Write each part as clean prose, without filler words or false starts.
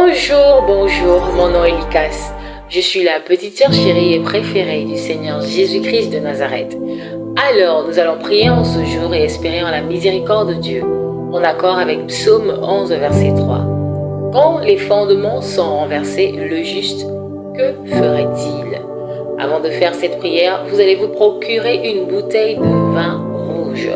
Bonjour, mon nom est Likas. Je suis la petite sœur chérie et préférée du Seigneur Jésus-Christ de Nazareth. Alors, nous allons prier en ce jour et espérer en la miséricorde de Dieu, en accord avec Psaume 11, verset 3. Quand les fondements sont renversés, le juste, que ferait-il? Avant de faire cette prière, vous allez vous procurer une bouteille de vin rouge.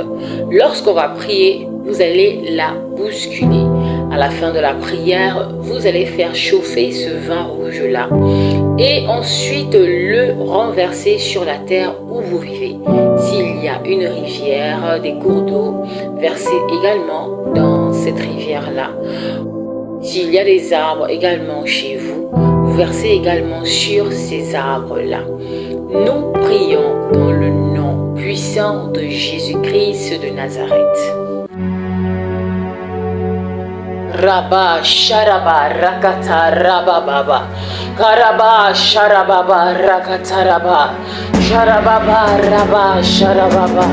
Lorsqu'on va prier, vous allez la bousculer. À la fin de la prière, vous allez faire chauffer ce vin rouge-là et ensuite le renverser sur la terre où vous vivez. S'il y a une rivière, des cours d'eau, versez également dans cette rivière-là. S'il y a des arbres également chez vous, vous versez également sur ces arbres-là. Nous prions dans le nom puissant de Jésus-Christ de Nazareth. Rabba Sharaba Rakata Rababa Karaba Sharababa Rakata Rabba Sharababa Rabba Sharababa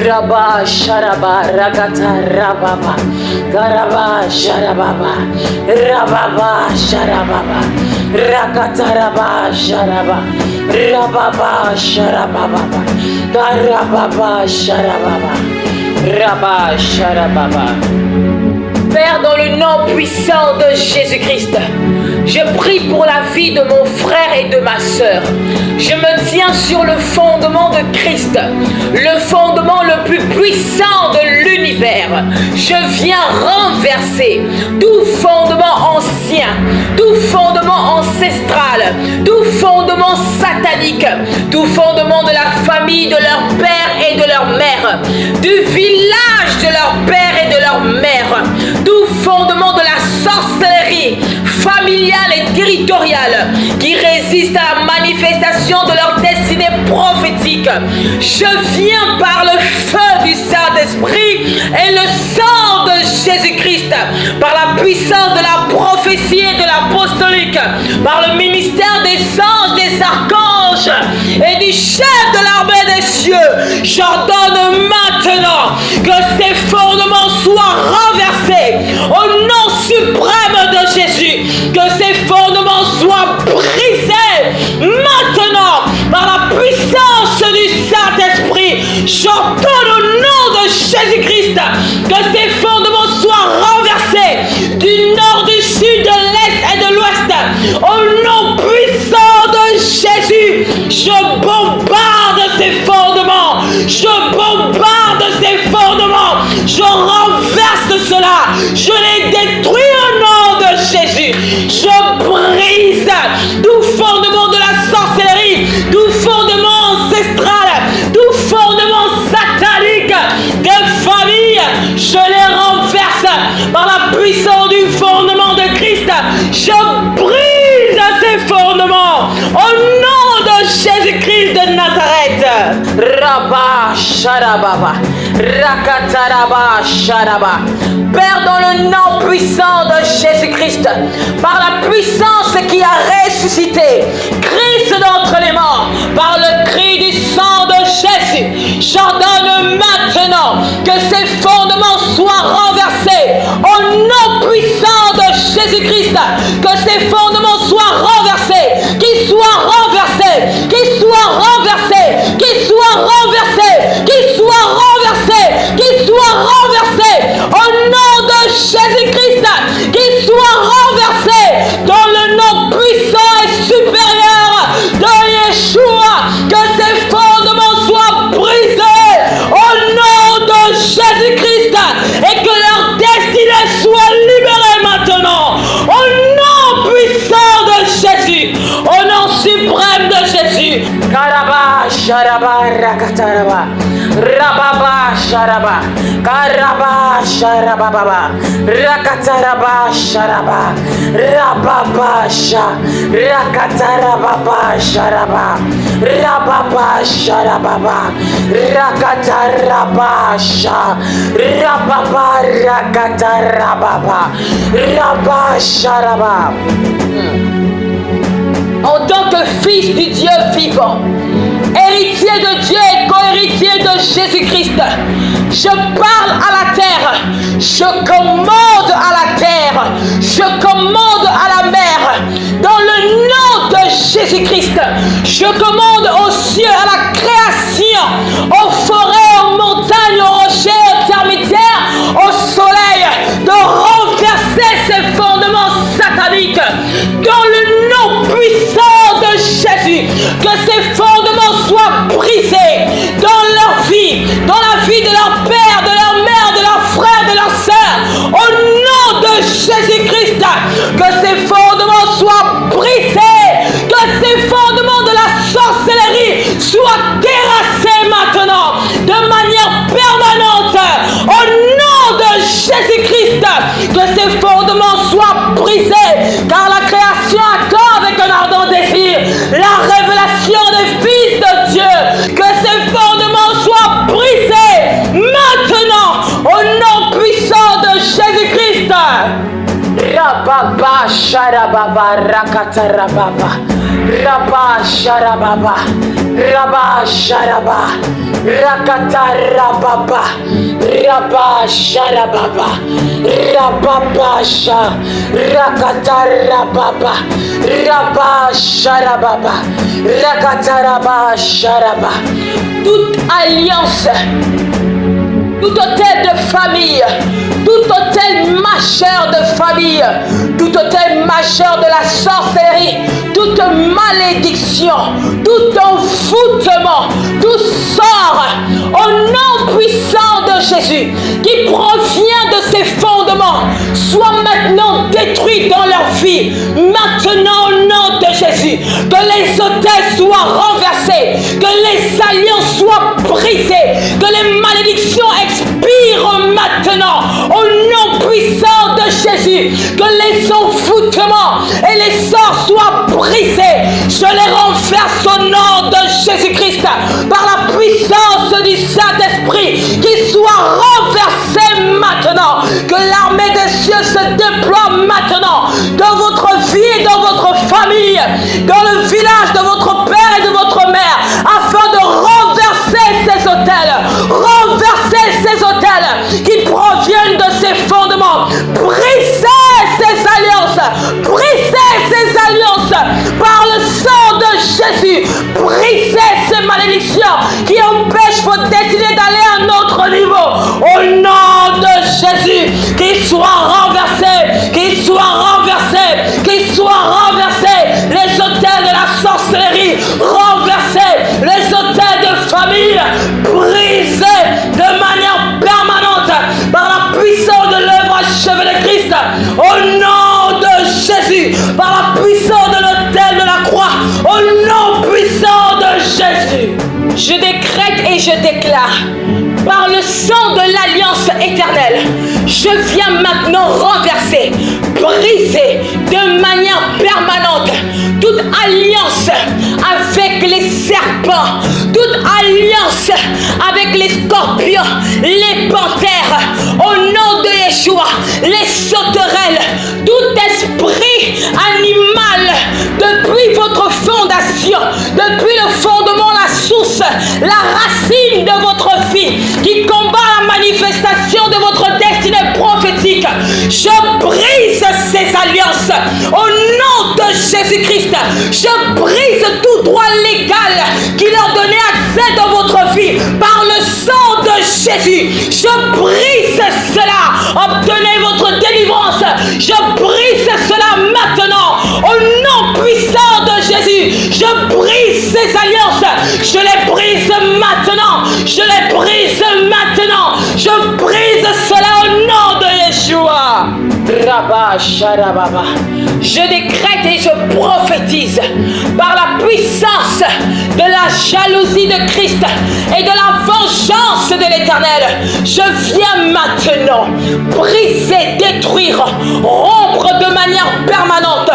Rabba Sharaba Rakata Rababa Karaba Sharababa Rababa Sharababa Rakata Rabba Sharaba Rababa Sharababa Karababa Sharababa Rabba Sharababa. Père, dans le nom puissant de Jésus-Christ, je prie pour la vie de mon frère et de ma sœur. Je me tiens sur le fondement de Christ, le fondement le plus puissant de l'univers. Je viens renverser tout fondement ancien, tout fondement ancestral, tout fondement satanique, tout fondement de la famille de leur père et de leur mère, du village de leur père et de leur mère, tout fondement de la sorcellerie familiale et territoriale qui résiste à la manifestation de leur destinée prophétique. Je viens par le feu du Saint-Esprit et le sang de Jésus-Christ, par la puissance de la prophétie et de l'apostolique, par le ministère des anges, des archanges et du chef de l'armée des cieux. J'ordonne maintenant que ces fondements soient renversés au nom suprême de Jésus, que ces fondements soient brisés maintenant par la puissance du Saint-Esprit. J'ordonne au nom de Jésus-Christ que ces fondements soient renversés du nord, du sud, de l'est et de l'ouest. Au nom puissant de Jésus, je bombarde ces fondements. Je bombarde ces fondements. Je renverse cela. Je les détruis au nom de Jésus. Je brise tout fondement de la sorcellerie, tout fondement ancestral, tout fondement satanique de famille. Je les renverse par la puissance du fondement de Christ. Je brise ces fondements au nom de Jésus-Christ de Nazareth. Rabba Sharababa Rakataraba Sharaba. Père, dans le nom puissant de Jésus-Christ, par la puissance qui a ressuscité Christ d'entre les morts, par le cri du sang de Jésus, j'ordonne maintenant que ces fondements soient renversés au nom puissant de Jésus-Christ, que ces fondements soient renversés, qu'ils soient renversés, qu'ils soient renversés, qu'ils soient renversés, qu'ils soient renversés, qu'ils soient renversés au nom de Jésus-Christ, qu'ils soient renversés dans le nom puissant et supérieur de Yeshua, que ces fondements soient brisés au nom de Jésus-Christ et que leur destinée soit libérée maintenant au nom puissant de Jésus, au nom suprême de Jésus. Karaba Sharaba Rakataraba Rababa Sharaba Karaba Sharababa Rakataraba Sharaba Rababa Sha Rakatarababa Sharaba Rababa Sharababa Rakataraba Sha Rababa Rakatarababa Rabba Sharaba. En tant que fils du Dieu vivant, héritier de Dieu et co-héritier de Jésus-Christ, je parle à la terre, je commande à la terre, je commande à la Jésus-Christ. Je commande aux cieux, à la création, aux forêts, aux montagnes, aux rochers, aux termitières, au soleil, de renverser ces fondements sataniques dans le nom puissant de Jésus. Que ces fondements soient brisés dans leur vie, dans la vie de leur père, de leur mère, de leurs frères, de leurs sœurs. Au nom de Jésus-Christ, que ces fondements soient brisés, que ces fondements de la sorcellerie soient terrassés maintenant de manière permanente. Au nom de Jésus-Christ, que ces fondements soient brisés, car la création attend avec un ardent désir la révélation des fils de Dieu. Que ces fondements soient brisés maintenant au nom puissant de Jésus-Christ. Rababa sharababa rakata rababa raba sharababa raba sharaba rakata rababa raba sharababa rababa sha rakata rababa raba sharababa rakata raba sharaba. Toute alliance, tout hôtel de famille, tout hôtel majeur de famille, tout hôtel majeur de la sorcellerie, toute malédiction, tout envoûtement, tout sort au nom puissant de Jésus qui provient de ces fondements soit maintenant détruit dans leur vie. Maintenant au nom de Jésus, que les hôtels soient renversés, que les alliances soient brisées, que les malédictions expirent maintenant au nom puissant de Jésus, que les envoûtements et les sorts soient brisés. Je les renverse au nom de Jésus-Christ par la puissance du Saint-Esprit, qui soit renversé maintenant, que l'armée des cieux se déploie maintenant dans votre vie et dans votre famille, dans le village de votre père et de votre mère, afin de renverser ces hôtels qui proviennent de ces fondements. Brisez ces alliances par le sang de Jésus. Brisez ces malédictions qui empêchent votre destinée d'aller à un autre niveau. Au nom de Jésus, qu'ils soient renversés, qu'ils soient renversés, qu'ils soient renversés. Les hôtels de la sorcellerie, renversés. Les hôtels de famille, brisés de manière permanente par la puissance de l'œuvre achevée de Christ. Au nom de Jésus, par la puissance de l'autel de la croix, au nom puissant de Jésus, je décrète et je déclare, par le sang de l'alliance éternelle, je viens maintenant renverser, briser de manière permanente toute alliance avec les serpents, toute alliance avec les scorpions, les panthères, au nom de Yeshua, les sauterelles, tout esprit animal, depuis votre fondation, depuis le fondement, la source, la racine de votre vie, qui combat la manifestation de votre destinée prophétique, je brise ces alliances au nom de Jésus-Christ. Je brise tout droit légal qui leur donnait accès dans votre vie par le sang de Jésus. Je brise cela. Obtenez votre délivrance. Je brise cela maintenant au nom puissant de Jésus. Je brise ces alliances. Je les brise maintenant. Je les brise maintenant. Je brise cela au nom de Yeshua. Rabba Sharababa. Je décrète et je prophétise par la puissance de la jalousie de Christ et de la vengeance de l'Éternel. Je viens maintenant briser, détruire, rompre de manière permanente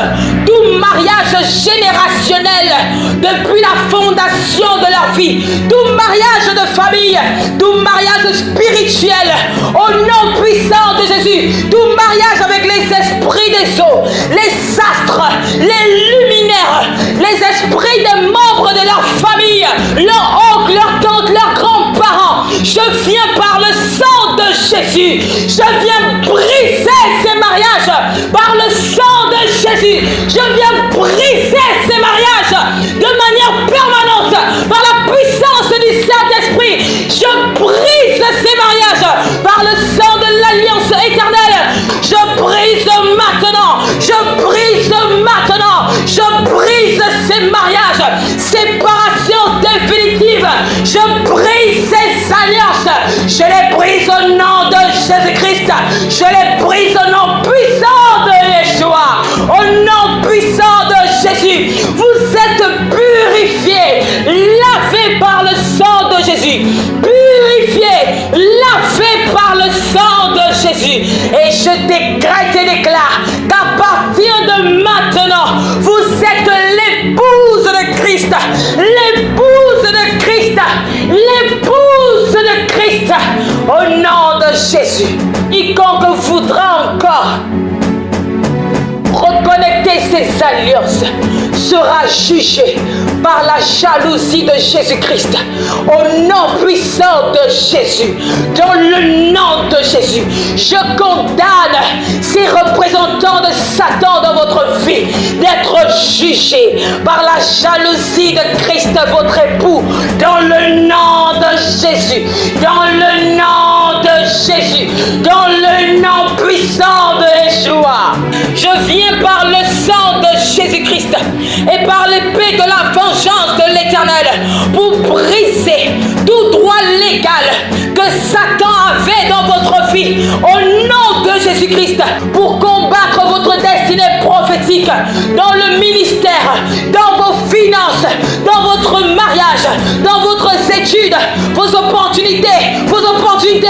tout mariage générationnel depuis la fondation de leur vie, tout mariage de famille, tout mariage spirituel au nom puissant de Jésus, tout mariage avec les esprits des eaux, les astres, les luminaires, les esprits des membres de leur famille, leurs oncles, leurs tantes, leurs grands-parents. Je viens par le sang de Jésus, je viens briser ces mariages par le sang de Jésus, je viens briser ces mariages Je brise maintenant. Je brise ces mariages. Séparation définitive. Je brise ces alliances. Je les brise au nom de Jésus-Christ. Je les brise au nom puissant de Yeshua. Au nom puissant de Jésus. Vous êtes purifiés, lavés par le sang de Jésus. Purifiés, lavés par le sang de Jésus. Et je décrète et déclare qu'à partir de maintenant, vous êtes l'épouse de Christ. L'épouse de Christ. L'épouse de Christ. Au nom de Jésus. Quiconque voudra encore reconnecter ses alliances sera jugé par la jalousie de Jésus-Christ. Au nom puissant de Jésus, dans le nom de Jésus, je condamne ces représentants de Satan dans votre vie d'être jugés par la jalousie de Christ, votre époux, dans le nom de Jésus, dans le nom de Jésus, dans le nom puissant de Yeshua. Je viens par le sang de Jésus-Christ et par l'épée de la vengeance de l'Éternel pour briser tout droit légal que Satan avait dans votre vie au nom de Jésus-Christ, pour combattre votre destinée prophétique dans le ministère, dans vos finances, dans votre mariage, dans votre études, vos opportunités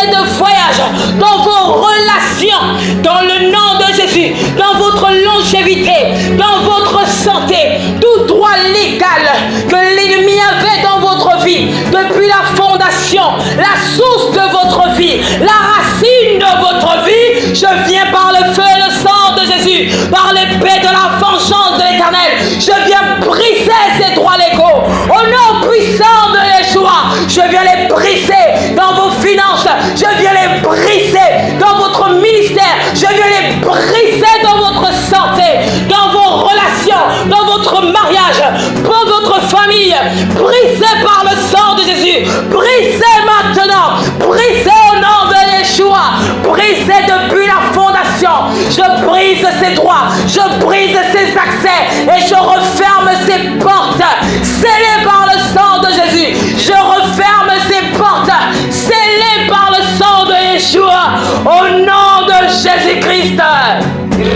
de voyage, dans vos relations, dans le nom de Jésus, dans votre longévité, dans votre santé, tout droit légal que l'ennemi avait dans votre vie depuis la fondation, la source de votre vie, la racine de votre vie, je viens par le feu et le sang de Jésus, par l'épée de la vengeance de l'Éternel, je viens briser ces droits légaux au nom puissant de Yeshua. Je viens les briser dans vos finances, je viens les briser dans votre ministère, je viens les briser dans votre santé, dans vos relations, dans votre mariage, pour votre famille. Brisez par le sang de Jésus, brisez maintenant, brisez au nom de Yeshua, brisez depuis la fondation. Je brise ces droits, je brise ces accès et je referme ces portes scellées par le sang de Jésus. Je referme ces portes scellées par le sang de Yeshua au nom de Jésus-Christ.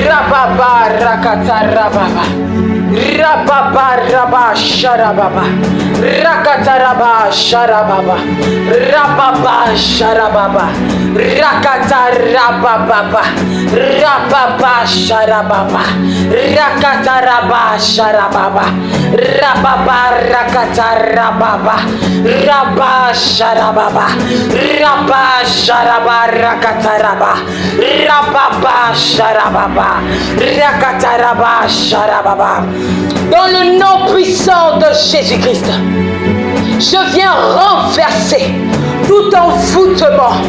Rababa rakata rababa. Rababa raba sharababa. Rakata raba sharababa. Rababa sharababa. Rakata rababa. Rababa sharababa. Rakata raba sharababa. Rababa rakata rababa. Rabba sharababa. Rabba sharaba rakata raba. Rababa sharababa. Rakata raba sharababa. Dans le nom puissant de Jésus-Christ, je viens renverser tout envoûtement,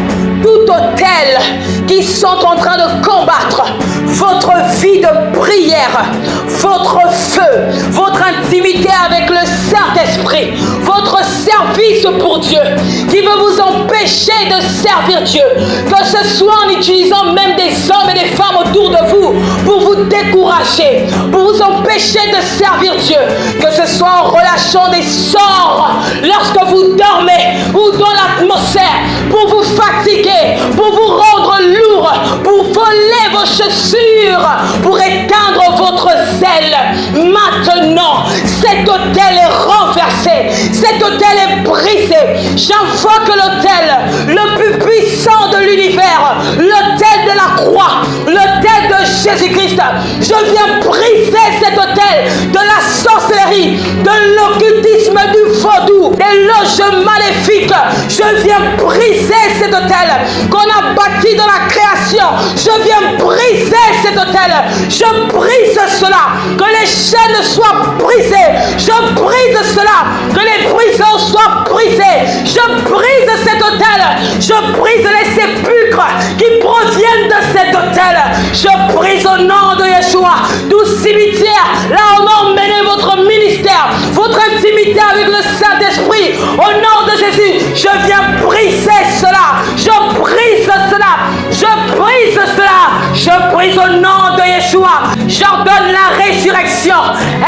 tout autel qui sont en train de combattre votre vie de prière, votre feu, votre intimité avec le Saint-Esprit, votre service pour Dieu, qui veut vous empêcher de servir Dieu, que ce soit en utilisant même des hommes et des femmes autour de vous pour vous décourager, pour vous empêcher de servir Dieu, que ce soit en relâchant des sorts lorsque vous dormez ou dans l'atmosphère, pour vous fatiguer, pour vous rendre lourd, pour voler vos chaussures, pour éteindre votre zèle. Maintenant, cet autel est renversé, cet autel est brisé. J'invoque l'autel le plus puissant de l'univers, l'autel de la croix, l'autel de Jésus-Christ. Je viens briser cet autel de la sorcellerie, de l'occultisme, du vaudou, des loges maléfiques. Je viens briser cet autel qu'on a bâti dans la création. Je viens briser cet autel. Je brise cela, que les chaînes soient brisées. Je brise cela, que les prisons soient brisées. Je brise cet autel. Je brise les sépulcres qui proviennent de cet autel. Je brise au nom de Yeshua tout cimetière là où on a emmené votre ministère, votre intimité avec le Saint Saint-Esprit, au nom de Jésus, je viens briser cela. Je brise cela. Je brise cela. Je brise au nom de Yeshua. J'ordonne la résurrection.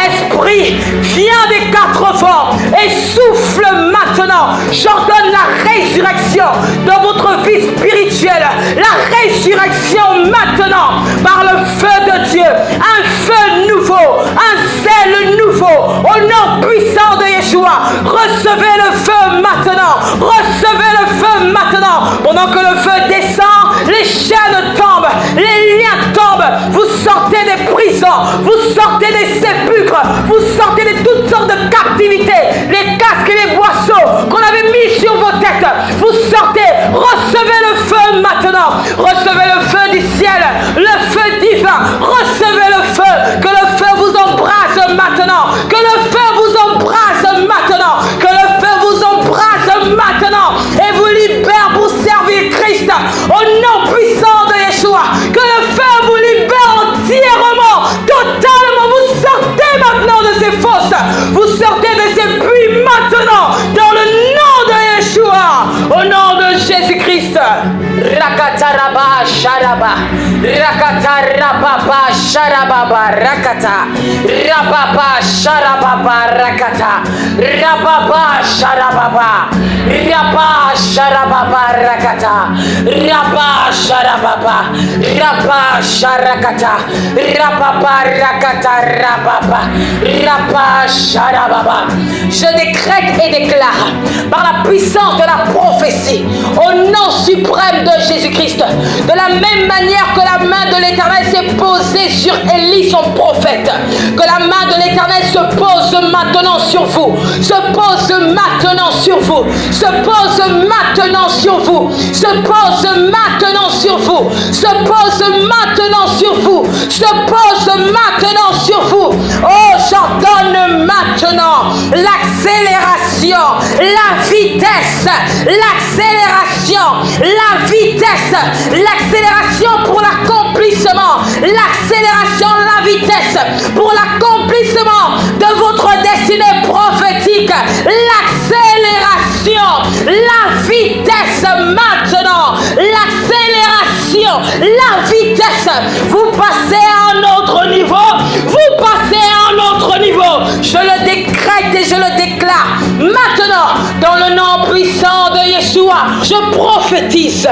Esprit, viens des quatre vents et souffle maintenant. J'ordonne la résurrection dans votre vie spirituelle. La résurrection maintenant par le feu de Dieu. Un feu nouveau, un zèle nouveau. Au nom puissant de Yeshua, recevez le feu maintenant. Recevez le feu maintenant. Pendant que le feu descend, les chaînes tombent, les liens tombent. Vous sortez des prisons, vous sortez des sépulcres, vous sortez de toutes sortes de captivités. Les casques et les boisseaux qu'on avait mis sur vos têtes, vous sortez. Recevez le feu maintenant. Recevez le feu du ciel, le feu divin. Recevez le feu. Que le feu vous embrasse maintenant. Que le feu vous embrasse maintenant. Que le feu vous embrasse maintenant. Et vous libère pour servir Christ. Au nom puissant de Yeshua. Que le feu vous libère entièrement. Totalement. Vous sortez maintenant de ces fosses. Vous sortez de ces puits maintenant. Dans le nom de Yeshua. Au nom de Jésus-Christ. Rakataraba Sharaba. Rakatarababa Sharababa Rakata. Rababa Sharababa Rakata. Rababa Sharababa. Rabba Sharababa Rakata. Rabba Sharababa. Rabba Sharakata. Rababa Rakata Rababa. Rabba Sharababa. Je décrète et déclare par la puissance de la prophétie au nom suprême de Jésus-Christ, de la même manière que la main de l'Éternel s'est posée sur Élie son prophète, que la main de l'Éternel se pose maintenant sur vous, se pose maintenant sur vous, se pose maintenant sur vous, se pose maintenant sur vous, se pose maintenant sur vous, se pose maintenant sur vous. Oh, j'ordonne maintenant l'accélération, la vitesse, l'accélération, la vitesse, l'accélération pour l'accomplissement, l'accélération, la vitesse pour l'accomplissement de votre destinée prophétique, l'accélération, la vitesse maintenant, l'accélération, la vitesse. Vous passez à un autre niveau, vous passez à un autre niveau. Je le décrète et je le déclare maintenant dans le nom puissant de Yeshua. Je prophétise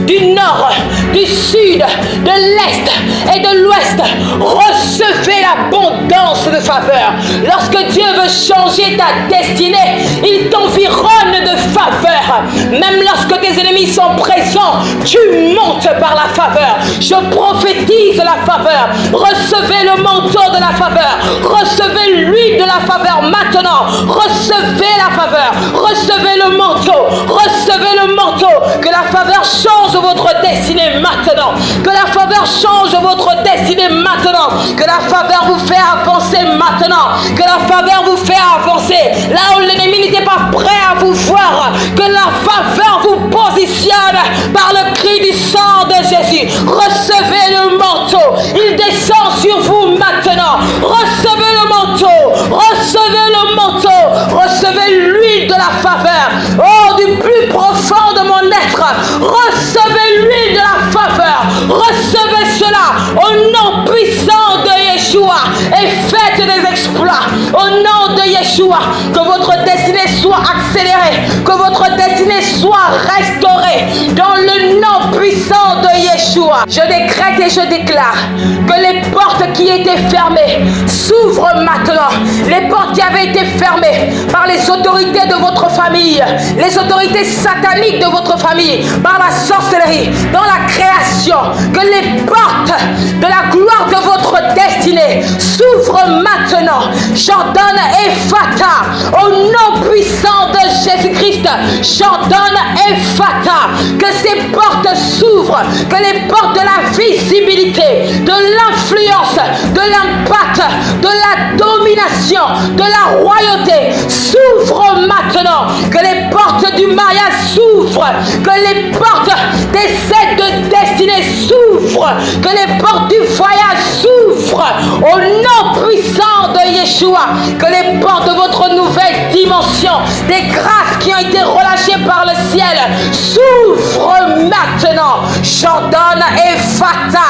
du nord, du sud, de l'est et de l'ouest. Recevez l'abondance de faveur. Lorsque Dieu veut changer ta destinée, il t'environne de faveur. Même lorsque tes ennemis sont présents, tu montes par la faveur. Je prophétise la faveur. Recevez le manteau de la faveur. Recevez l'huile de la faveur maintenant. Recevez la faveur. Recevez le manteau. Recevez le manteau. Que la faveur change votre destinée maintenant. Que la faveur change votre destinée maintenant. Que la faveur vous fait avancer maintenant. Que la faveur vous fait avancer. Là où l'ennemi n'était pas prêt à vous voir. Que la faveur vous positionne par le cri du sang de Jésus. Recevez le manteau. Il descend sur vous maintenant. Recevez le manteau. Recevez le manteau. Recevez l'huile de la faveur. Oh, du plus profond de mon être. Recevez l'huile de la faveur. Recevez cela au nom puissant de Yeshua. Et faites des exploits au nom de Yeshua. Que votre destinée soit accélérée. Que votre destinée soit restaurée dans le nom puissant de Yeshua. Je décrète et je déclare que les portes qui étaient fermées s'ouvrent maintenant. Les portes qui avaient été fermées par les autorités de votre famille, les autorités sataniques de votre famille, par la sorcellerie, dans la création, que les portes de la gloire de votre destinée s'ouvrent maintenant. J'ordonne Ephata au nom puissant de Jésus-Christ. J'ordonne Ephata, que ces portes s'ouvrent, que les portes de la visibilité, de l'influence, de l'impact, de la domination, de la royauté s'ouvrent maintenant. Que les portes du mariage s'ouvrent, que les portes des aides de destinée s'ouvrent, que les portes du voyage s'ouvrent au nom puissant de Yeshua, que les portes de votre nouvelle dimension, des grâces qui ont été relâchées par le ciel, s'ouvrent maintenant. J'ordonne Ephata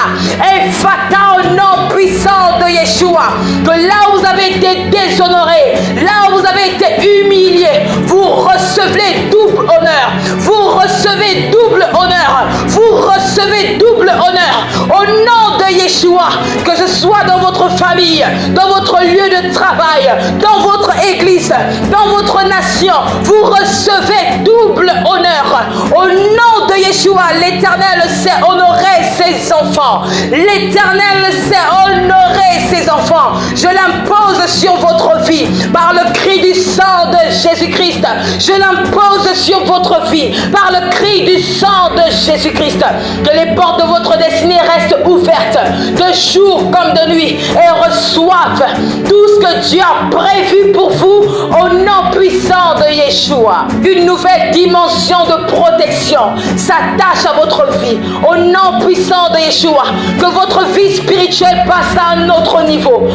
au nom puissant de Yeshua, que là où vous avez été déshonorés, là où vous avez été humiliés, vous recevez double honneur, vous recevez double honneur, vous recevez double honneur, au nom de Yeshua, que ce soit dans votre famille, dans votre lieu de travail, dans votre église, dans votre nation, vous recevez double honneur, au nom de Yeshua. L'Éternel sait honorer ses enfants, l'Éternel sait honorer ses enfants. Je l'impose sur votre vie, par le cri du sang de Jésus-Christ, je l'impose sur votre vie, par le cri du sang de Jésus-Christ, que les portes de votre destinée restent ouvertes, de jour comme de nuit, et reçoivent tout ce que Dieu a prévu pour vous, au nom puissant de Yeshua. Une nouvelle dimension de protection s'attache à votre vie, au nom puissant de Yeshua. Que votre vie spirituelle passe à un autre niveau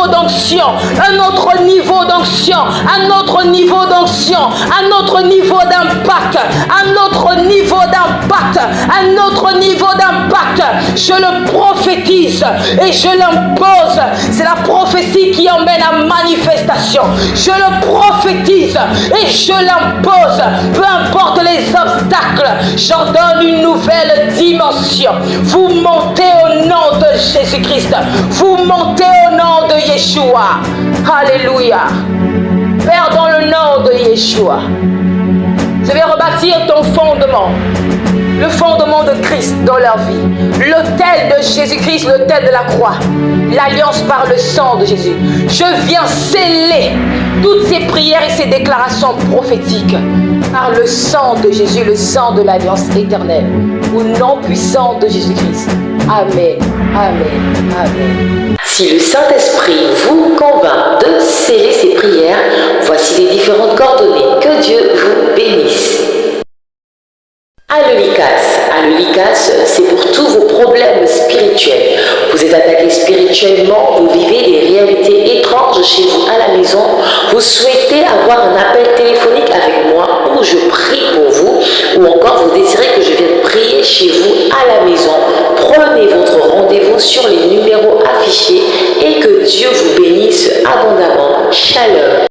d'onction, un autre niveau d'onction, un autre niveau d'onction, un autre niveau d'impact, un autre niveau d'impact, un autre niveau d'impact. Je le prophétise et je l'impose. C'est la prophétie qui emmène à manifestation. Je le prophétise et je l'impose. Peu importe les obstacles, j'ordonne une nouvelle dimension. Vous montez au nom de Jésus-Christ. Vous montez au nom de Yeshua. Alléluia. Père, dans le nom de Yeshua, je vais rebâtir ton fondement, le fondement de Christ dans leur vie, l'autel de Jésus-Christ, l'autel de la croix, l'alliance par le sang de Jésus. Je viens sceller toutes ces prières et ces déclarations prophétiques par le sang de Jésus, le sang de l'alliance éternelle, au nom puissant de Jésus-Christ. Amen, amen, amen. Si le Saint-Esprit vous convainc de sceller ces prières, voici les différentes coordonnées. Que Dieu vous bénisse. Aleulicas, c'est pour tous vos problèmes spirituels. Vous êtes attaqué spirituellement, vous vivez des réalités étranges chez vous à la maison, vous souhaitez avoir un appel téléphonique avec moi où je prie pour vous, ou encore vous désirez que je vienne prier chez vous à la maison. Prenez votre rendez-vous sur les numéros affichés et que Dieu vous bénisse abondamment. Shalom.